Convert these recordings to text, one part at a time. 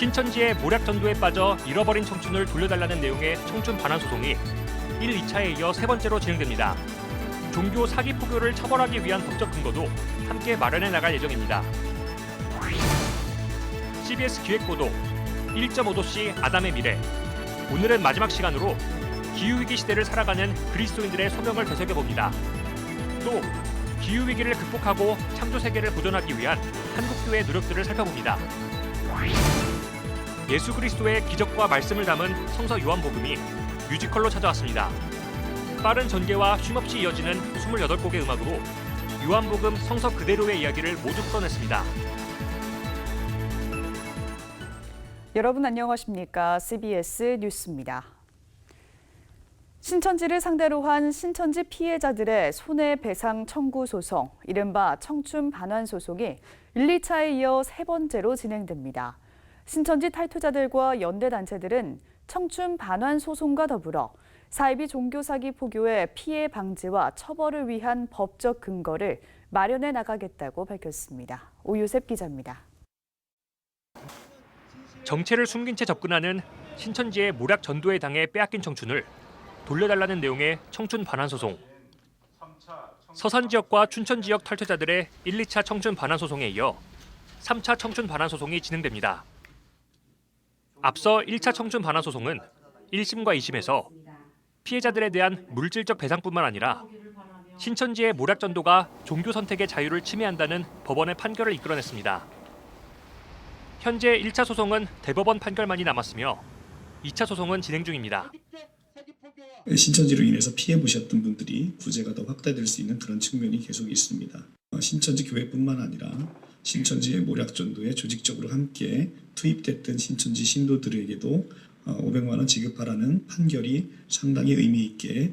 신천지의 모략 전도에 빠져 잃어버린 청춘을 돌려달라는 내용의 청춘 반환 소송이 1, 2차에 이어 세 번째로 진행됩니다. 종교 사기 포교를 처벌하기 위한 법적 근거도 함께 마련해 나갈 예정입니다. CBS 기획보도 1.5도씨 아담의 미래. 오늘은 마지막 시간으로 기후위기 시대를 살아가는 그리스도인들의 소명을 되새겨봅니다. 또 기후위기를 극복하고 창조세계를 보존하기 위한 한국교회의 노력들을 살펴봅니다. 예수 그리스도의 기적과 말씀을 담은 성서 요한복음이 뮤지컬로 찾아왔습니다. 빠른 전개와 쉼없이 이어지는 28곡의 음악으로 요한복음 성서 그대로의 이야기를 모두 풀어냈습니다. 여러분 안녕하십니까? CBS 뉴스입니다. 신천지를 상대로 한 신천지 피해자들의 손해배상 청구 소송, 이른바 청춘 반환 소송이 1, 2차에 이어 세 번째로 진행됩니다. 신천지 탈퇴자들과 연대단체들은 청춘 반환 소송과 더불어 사이비 종교사기 포교의 피해 방지와 처벌을 위한 법적 근거를 마련해 나가겠다고 밝혔습니다. 오유셉 기자입니다. 정체를 숨긴 채 접근하는 신천지의 모략 전도에 당해 빼앗긴 청춘을 돌려달라는 내용의 청춘 반환 소송. 서산 지역과 춘천 지역 탈퇴자들의 1, 2차 청춘 반환 소송에 이어 3차 청춘 반환 소송이 진행됩니다. 앞서 1차 청춘 반환 소송은 1심과 2심에서 피해자들에 대한 물질적 배상뿐만 아니라 신천지의 모략 전도가 종교 선택의 자유를 침해한다는 법원의 판결을 이끌어냈습니다. 현재 1차 소송은 대법원 판결만이 남았으며 2차 소송은 진행 중입니다. 신천지로 인해서 피해 보셨던 분들이 구제가 더 확대될 수 있는 그런 측면이 계속 있습니다. 신천지 교회뿐만 아니라 신천지의 모략 전도에 조직적으로 함께 투입됐던 신천지 신도들에게도 500만 원 지급하라는 판결이 상당히 의미 있게.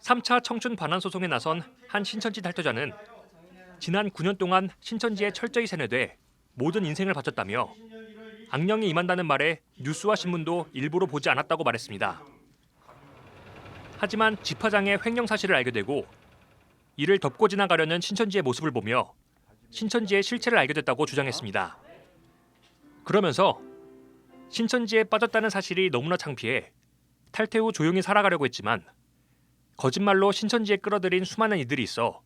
3차 청춘 반환 소송에 나선 한 신천지 탈퇴자는 지난 9년 동안 신천지에 철저히 세뇌돼 모든 인생을 바쳤다며 악령이 임한다는 말에 뉴스와 신문도 일부러 보지 않았다고 말했습니다. 하지만 집화장의 횡령 사실을 알게 되고 이를 덮고 지나가려는 신천지의 모습을 보며 신천지의 실체를 알게 됐다고 주장했습니다. 그러면서 신천지에 빠졌다는 사실이 너무나 창피해 탈퇴 후 조용히 살아가려고 했지만 거짓말로 신천지에 끌어들인 수많은 이들이 있어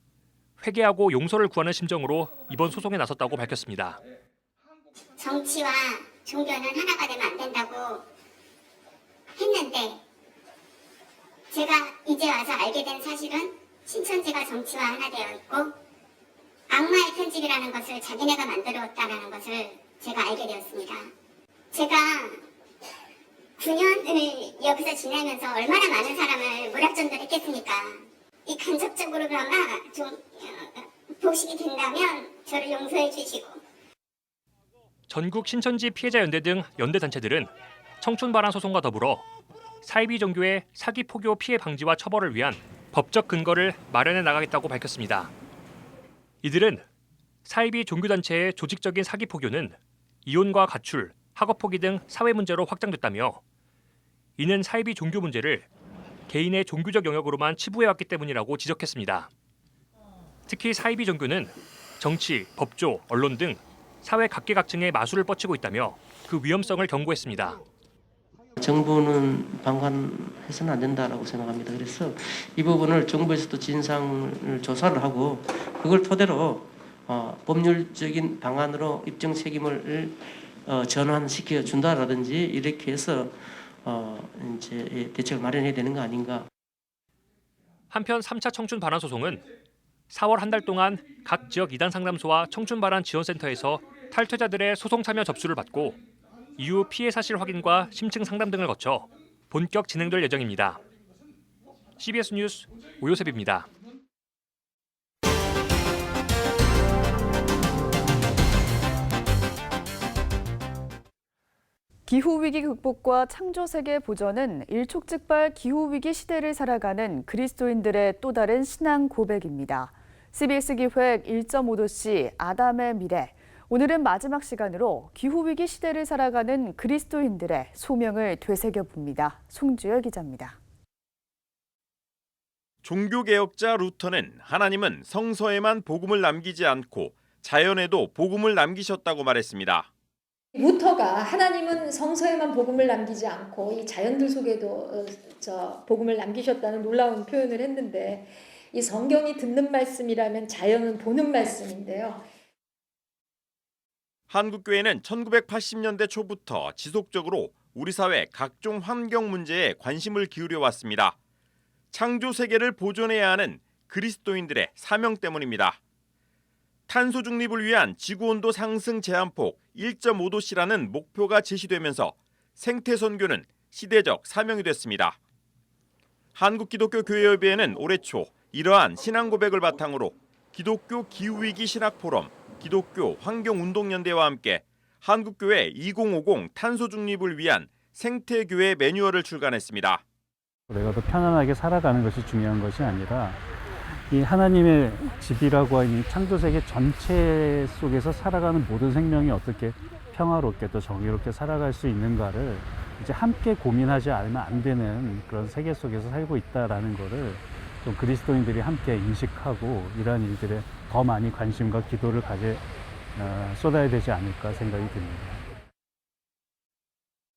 회개하고 용서를 구하는 심정으로 이번 소송에 나섰다고 밝혔습니다. 정치와 종교는 하나가 되면 안 된다고 했는데 제가 이제 와서 알게 된 사실은 신천지가 정치와 하나 되어 있고 악마의 편집이라는 것을 자기네가 만들어왔다는 것을 제가 알게 되었습니다. 제가 9년을 여기서 지내면서 얼마나 많은 사람을 모략전도를 했겠습니까? 이 간접적으로나마 좀 보시게 된다면 저를 용서해 주시고. 전국 신천지 피해자 연대 등 연대 단체들은 청춘 반환 소송과 더불어 사이비 종교의 사기 포교 피해 방지와 처벌을 위한 법적 근거를 마련해 나가겠다고 밝혔습니다. 이들은 사이비 종교단체의 조직적인 사기 포교는 이혼과 가출, 학업 포기 등 사회 문제로 확장됐다며 이는 사이비 종교 문제를 개인의 종교적 영역으로만 치부해왔기 때문이라고 지적했습니다. 특히 사이비 종교는 정치, 법조, 언론 등 사회 각계각층의 마술을 뻗치고 있다며 그 위험성을 경고했습니다. 정부는 방관해서는 안 된다라고 생각합니다. 그래서 이 부분을 정부에서도 진상을 조사를 하고 그걸 토대로 법률적인 방안으로 입증 책임을 전환시켜 준다라든지 이렇게 해서 이제 대책을 마련해야 되는 거 아닌가. 한편 3차 청춘 반환 소송은 4월 한 달 동안 각 지역 이단 상담소와 청춘 반환 지원센터에서 탈퇴자들의 소송 참여 접수를 받고 이후 피해 사실 확인과 심층 상담 등을 거쳐 본격 진행될 예정입니다. CBS 뉴스 오요셉입니다. 기후위기 극복과 창조세계 보전은 일촉즉발 기후위기 시대를 살아가는 그리스도인들의 또 다른 신앙 고백입니다. CBS 기획 1.5도씨 아담의 미래. 오늘은 마지막 시간으로 기후위기 시대를 살아가는 그리스도인들의 소명을 되새겨봅니다. 송주열 기자입니다. 종교개혁자 루터는 하나님은 성서에만 복음을 남기지 않고 자연에도 복음을 남기셨다고 말했습니다. 루터가 하나님은 성서에만 복음을 남기지 않고 이 자연들 속에도 복음을 남기셨다는 놀라운 표현을 했는데, 이 성경이 듣는 말씀이라면 자연은 보는 말씀인데요. 한국교회는 1980년대 초부터 지속적으로 우리 사회 각종 환경 문제에 관심을 기울여 왔습니다. 창조 세계를 보존해야 하는 그리스도인들의 사명 때문입니다. 탄소 중립을 위한 지구온도 상승 제한폭 1.5도씨라는 목표가 제시되면서 생태 선교는 시대적 사명이 됐습니다. 한국기독교교회협의회는 올해 초 이러한 신앙 고백을 바탕으로 기독교 기후위기 신학포럼, 기독교 환경운동연대와 함께 한국교회 2050 탄소 중립을 위한 생태교회 매뉴얼을 출간했습니다. 내가 더 편안하게 살아가는 것이 중요한 것이 아니라 이 하나님의 집이라고 하는 창조세계 전체 속에서 살아가는 모든 생명이 어떻게 평화롭게 또 정의롭게 살아갈 수 있는가를 이제 함께 고민하지 않으면 안 되는 그런 세계 속에서 살고 있다라는 거를 좀 그리스도인들이 함께 인식하고 이러한 일들에 더 많이 관심과 기도를 쏟아야 되지 않을까 생각이 듭니다.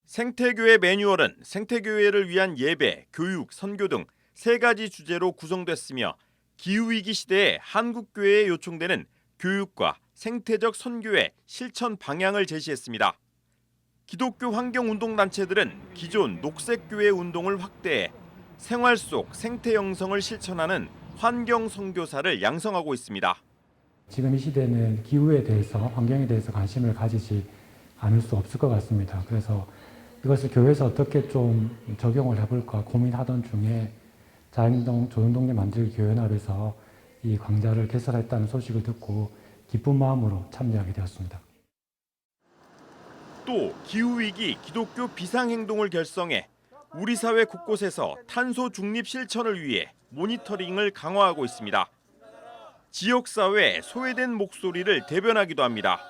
생태교회 매뉴얼은 생태교회를 위한 예배, 교육, 선교 등 3가지 주제로 구성됐으며 기후위기 시대에 한국교회에 요청되는 교육과 생태적 선교의 실천 방향을 제시했습니다. 기독교 환경운동단체들은 기존 녹색교회 운동을 확대해 생활 속 생태 영성을 실천하는 환경 선교사를 양성하고 있습니다. 지금 이 시대는 기후에 대해서, 환경에 대해서 관심을 가지지 않을 수 없을 것 같습니다. 그래서 이것을 교회에서 어떻게 좀 적용을 해볼까 고민하던 중에 자연동 조연동네 만들기 교회연합에서 이 강좌를 개설했다는 소식을 듣고 기쁜 마음으로 참여하게 되었습니다. 또 기후위기 기독교 비상행동을 결성해 우리 사회 곳곳에서 탄소 중립 실천을 위해 모니터링을 강화하고 있습니다. 지역사회의 소외된 목소리를 대변하기도 합니다.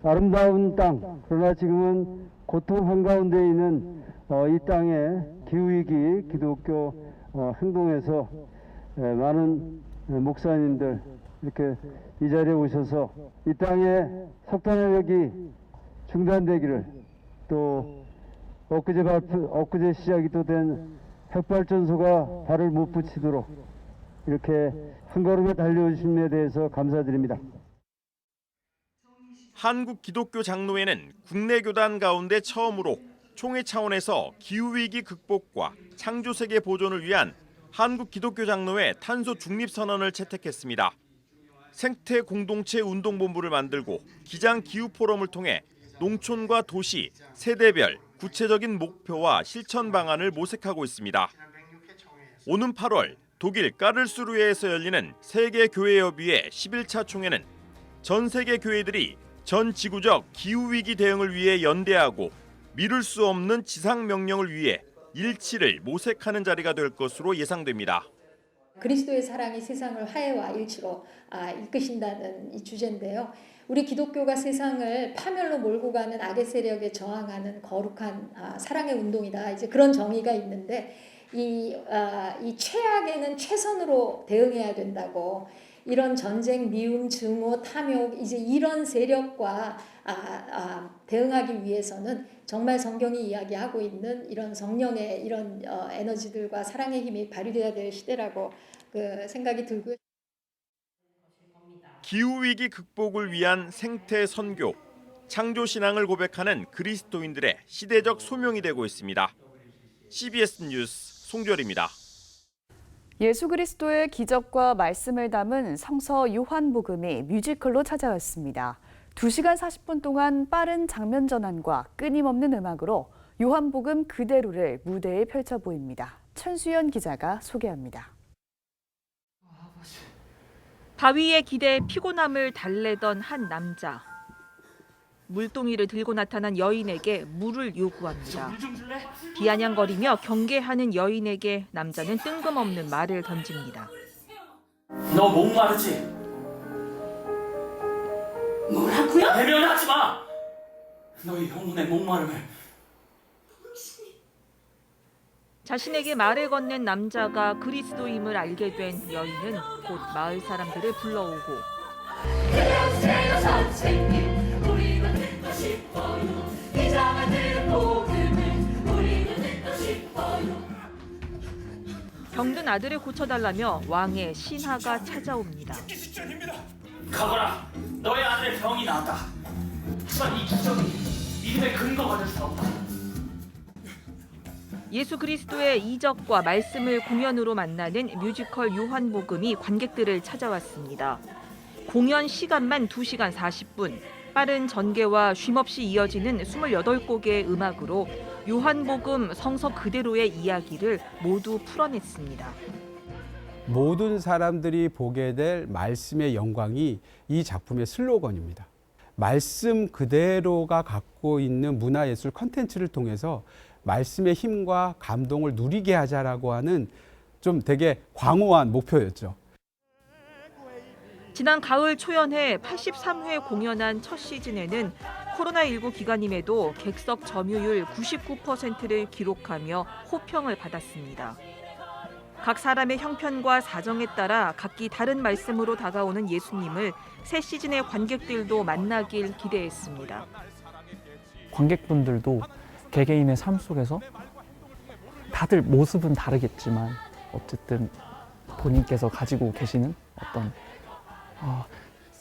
아름다운 땅, 그러나 지금은 고통 한가운데 있는 이 땅의 기후위기 기독교 행동에서 많은 목사님들 이렇게 이 자리에 오셔서 이 땅의 석탄화력이 중단되기를, 또 엊그제 시작이 또 된 핵발전소가 발을 못 붙이도록 이렇게 한 걸음에 달려오신 데 대해서 감사드립니다. 한국기독교장로회는 국내 교단 가운데 처음으로 총회 차원에서 기후위기 극복과 창조세계 보존을 위한 한국기독교장로회 탄소 중립선언을 채택했습니다. 생태 공동체 운동본부를 만들고 기장 기후포럼을 통해 농촌과 도시, 세대별 구체적인 목표와 실천 방안을 모색하고 있습니다. 오는 8월 독일 까를스루에에서 열리는 세계교회협의회 11차 총회는 전 세계 교회들이 전 지구적 기후위기 대응을 위해 연대하고 미룰 수 없는 지상명령을 위해 일치를 모색하는 자리가 될 것으로 예상됩니다. 그리스도의 사랑이 세상을 화해와 일치로 이끄신다는 이 주제인데요. 우리 기독교가 세상을 파멸로 몰고 가는 악의 세력에 저항하는 거룩한 사랑의 운동이다. 이제 그런 정의가 있는데 이 최악에는 최선으로 대응해야 된다고, 이런 전쟁, 미움, 증오, 탐욕, 이제 이런 세력과 대응하기 위해서는 정말 성경이 이야기하고 있는 이런 성령의 이런 에너지들과 사랑의 힘이 발휘돼야 될 시대라고 생각이 들고요. 기후위기 극복을 위한 생태 선교, 창조 신앙을 고백하는 그리스도인들의 시대적 소명이 되고 있습니다. CBS 뉴스 송별입니다. 예수 그리스도의 기적과 말씀을 담은 성서 요한복음이 뮤지컬로 찾아왔습니다. 2시간 40분 동안 빠른 장면 전환과 끊임없는 음악으로 요한복음 그대로를 무대에 펼쳐 보입니다. 천수연 기자가 소개합니다. 바위의 기대에 피곤함을 달래던 한 남자. 물동이를 들고 나타난 여인에게 물을 요구합니다. 비아냥거리며 경계하는 여인에게 남자는 뜬금없는 말을 던집니다. 너 목마르지? 뭐라고요? 대변하지 마! 너의 영혼의 목마름을. 자신에게 말을 건넨 남자가 그리스도임을 알게 된 여인은 곧 마을 사람들을 불러오고 병든 아들을 고쳐달라며 왕의 신하가 찾아옵니다. 가거라. 너의 아들의 병이 나았다. 하지만 이 기적이 믿음의 근거가 될 수 없다. 예수 그리스도의 이적과 말씀을 공연으로 만나는 뮤지컬 요한복음이 관객들을 찾아왔습니다. 공연 시간만 2시간 40분, 빠른 전개와 쉼없이 이어지는 28곡의 음악으로 요한복음 성서 그대로의 이야기를 모두 풀어냈습니다. 모든 사람들이 보게 될 말씀의 영광이 이 작품의 슬로건입니다. 말씀 그대로가 갖고 있는 문화예술 콘텐츠를 통해서 말씀의 힘과 감동을 누리게 하자라고 하는 좀 되게 광호한 목표였죠. 지난 가을 초연해 83회 공연한 첫 시즌에는 코로나19 기간임에도 객석 점유율 99%를 기록하며 호평을 받았습니다. 각 사람의 형편과 사정에 따라 각기 다른 말씀으로 다가오는 예수님을 새 시즌의 관객들도 만나길 기대했습니다. 관객분들도 개개인의 삶 속에서 다들 모습은 다르겠지만 어쨌든 본인께서 가지고 계시는 어떤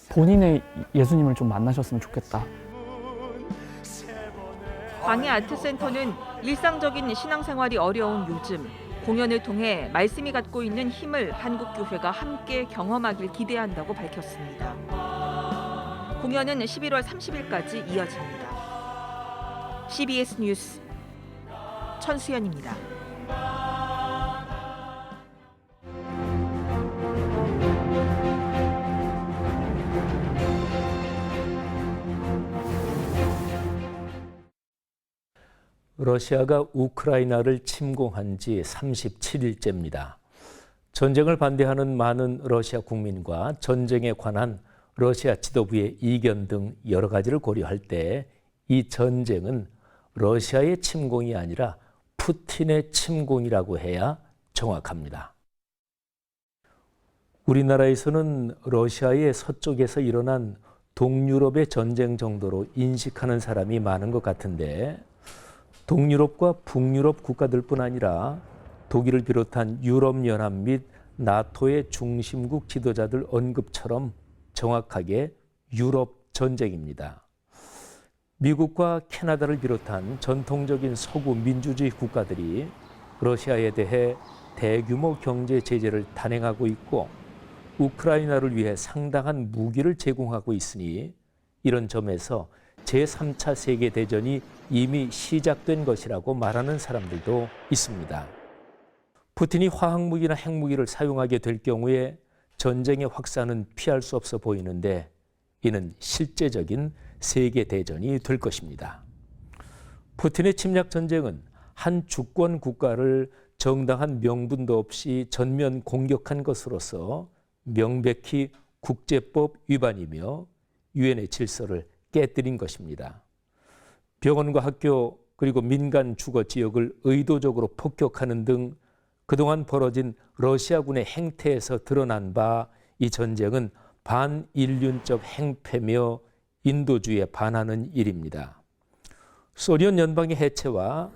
본인의 예수님을 좀 만나셨으면 좋겠다. 광해 아트센터는 일상적인 신앙생활이 어려운 요즘 공연을 통해 말씀이 갖고 있는 힘을 한국교회가 함께 경험하길 기대한다고 밝혔습니다. 공연은 11월 30일까지 이어집니다. CBS 뉴스 천수연입니다. 러시아가 우크라이나를 침공한 지 37일째입니다. 전쟁을 반대하는 많은 러시아 국민과 전쟁에 관한 러시아 지도부의 이견 등 여러 가지를 고려할 때 이 전쟁은 러시아의 침공이 아니라 푸틴의 침공이라고 해야 정확합니다. 우리나라에서는 러시아의 서쪽에서 일어난 동유럽의 전쟁 정도로 인식하는 사람이 많은 것 같은데 동유럽과 북유럽 국가들뿐 아니라 독일을 비롯한 유럽연합 및 나토의 중심국 지도자들 언급처럼 정확하게 유럽 전쟁입니다. 미국과 캐나다를 비롯한 전통적인 서구 민주주의 국가들이 러시아에 대해 대규모 경제 제재를 단행하고 있고 우크라이나를 위해 상당한 무기를 제공하고 있으니 이런 점에서 제3차 세계대전이 이미 시작된 것이라고 말하는 사람들도 있습니다. 푸틴이 화학무기나 핵무기를 사용하게 될 경우에 전쟁의 확산은 피할 수 없어 보이는데 이는 실제적인 세계대전이 될 것입니다. 푸틴의 침략 전쟁은 한 주권 국가를 정당한 명분도 없이 전면 공격한 것으로서 명백히 국제법 위반이며 유엔의 질서를 깨뜨린 것입니다. 병원과 학교 그리고 민간 주거 지역을 의도적으로 폭격하는 등 그동안 벌어진 러시아군의 행태에서 드러난 바 이 전쟁은 반인륜적 행패며 인도주의에 반하는 일입니다. 소련 연방의 해체와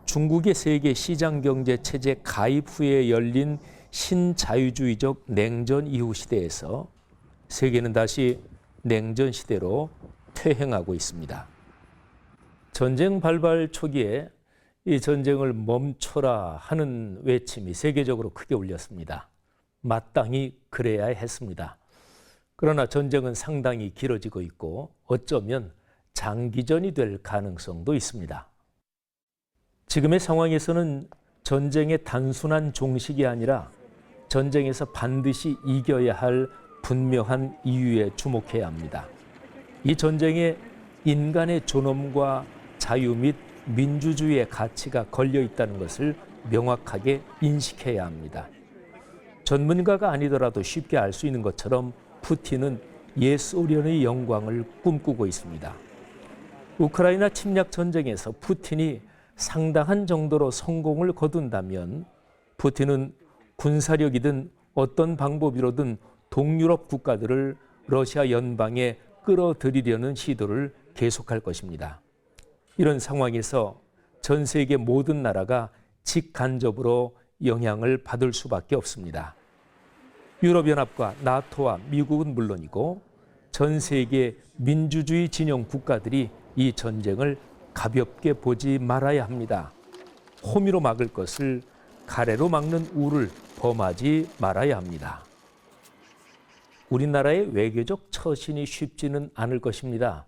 중국의 세계 시장 경제 체제 가입 후에 열린 신자유주의적 냉전 이후 시대에서 세계는 다시 냉전 시대로 퇴행하고 있습니다. 전쟁 발발 초기에 이 전쟁을 멈춰라 하는 외침이 세계적으로 크게 울렸습니다. 마땅히 그래야 했습니다. 그러나 전쟁은 상당히 길어지고 있고 어쩌면 장기전이 될 가능성도 있습니다. 지금의 상황에서는 전쟁의 단순한 종식이 아니라 전쟁에서 반드시 이겨야 할 분명한 이유에 주목해야 합니다. 이 전쟁에 인간의 존엄과 자유 및 민주주의의 가치가 걸려 있다는 것을 명확하게 인식해야 합니다. 전문가가 아니더라도 쉽게 알 수 있는 것처럼 푸틴은 옛소련의 영광을 꿈꾸고 있습니다. 우크라이나 침략 전쟁에서 푸틴이 상당한 정도로 성공을 거둔다면 푸틴은 군사력이든 어떤 방법으로든 동유럽 국가들을 러시아 연방에 끌어들이려는 시도를 계속할 것입니다. 이런 상황에서 전 세계 모든 나라가 직간접으로 영향을 받을 수밖에 없습니다. 유럽연합과 나토와 미국은 물론이고 전 세계 민주주의 진영 국가들이 이 전쟁을 가볍게 보지 말아야 합니다. 호미로 막을 것을 가래로 막는 우를 범하지 말아야 합니다. 우리나라의 외교적 처신이 쉽지는 않을 것입니다.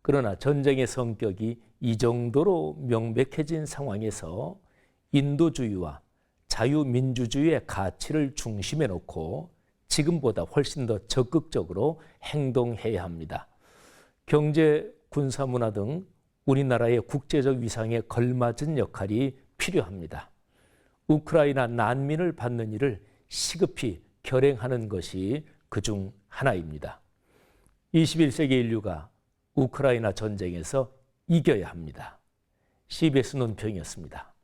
그러나 전쟁의 성격이 이 정도로 명백해진 상황에서 인도주의와 자유민주주의의 가치를 중심에 놓고 지금보다 훨씬 더 적극적으로 행동해야 합니다. 경제, 군사, 문화 등 우리나라의 국제적 위상에 걸맞은 역할이 필요합니다. 우크라이나 난민을 받는 일을 시급히 결행하는 것이 그중 하나입니다. 21세기 인류가 우크라이나 전쟁에서 이겨야 합니다. CBS 논평이었습니다.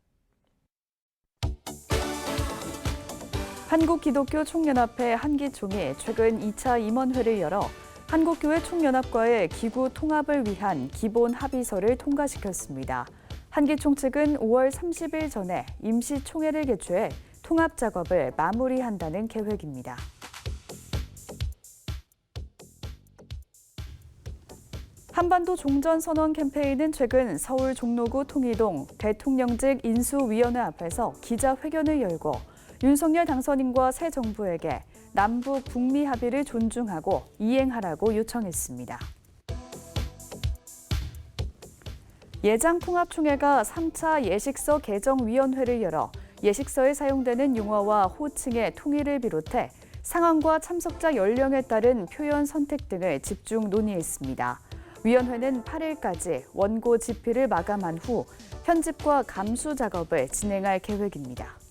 한국기독교총연합회 한기총이 최근 2차 임원회를 열어 한국교회 총연합과의 기구 통합을 위한 기본 합의서를 통과시켰습니다. 한기총 측은 5월 30일 전에 임시총회를 개최해 통합 작업을 마무리한다는 계획입니다. 한반도 종전선언 캠페인은 최근 서울 종로구 통이동 대통령직 인수위원회 앞에서 기자회견을 열고 윤석열 당선인과 새 정부에게 남북 북미 합의를 존중하고 이행하라고 요청했습니다. 예장통합총회가 3차 예식서 개정위원회를 열어 예식서에 사용되는 용어와 호칭의 통일을 비롯해 상황과 참석자 연령에 따른 표현 선택 등을 집중 논의했습니다. 위원회는 8일까지 원고 집필을 마감한 후 편집과 감수 작업을 진행할 계획입니다.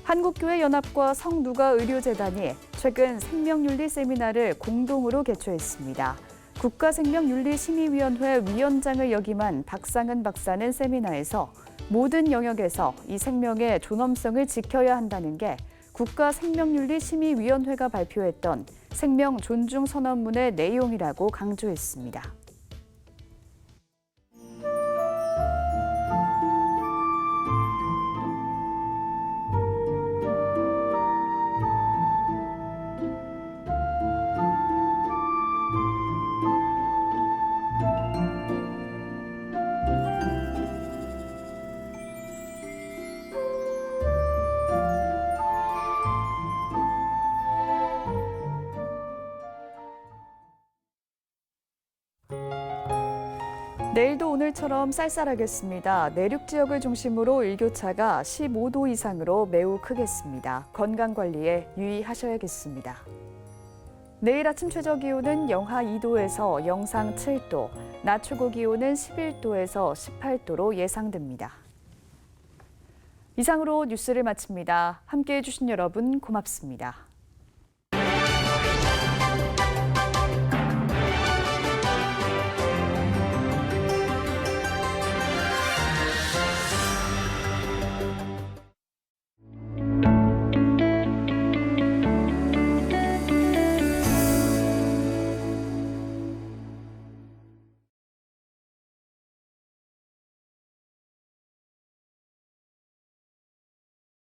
한국교회연합과 성누가의료재단이 최근 생명윤리 세미나를 공동으로 개최했습니다. 국가생명윤리심의위원회 위원장을 역임한 박상은 박사는 세미나에서 모든 영역에서 이 생명의 존엄성을 지켜야 한다는 게 국가생명윤리심의위원회가 발표했던 생명존중선언문의 내용이라고 강조했습니다. 내일도 오늘처럼 쌀쌀하겠습니다. 내륙 지역을 중심으로 일교차가 15도 이상으로 매우 크겠습니다. 건강관리에 유의하셔야겠습니다. 내일 아침 최저기온은 영하 2도에서 영상 7도, 낮 최고기온은 11도에서 18도로 예상됩니다. 이상으로 뉴스를 마칩니다. 함께해 주신 여러분 고맙습니다.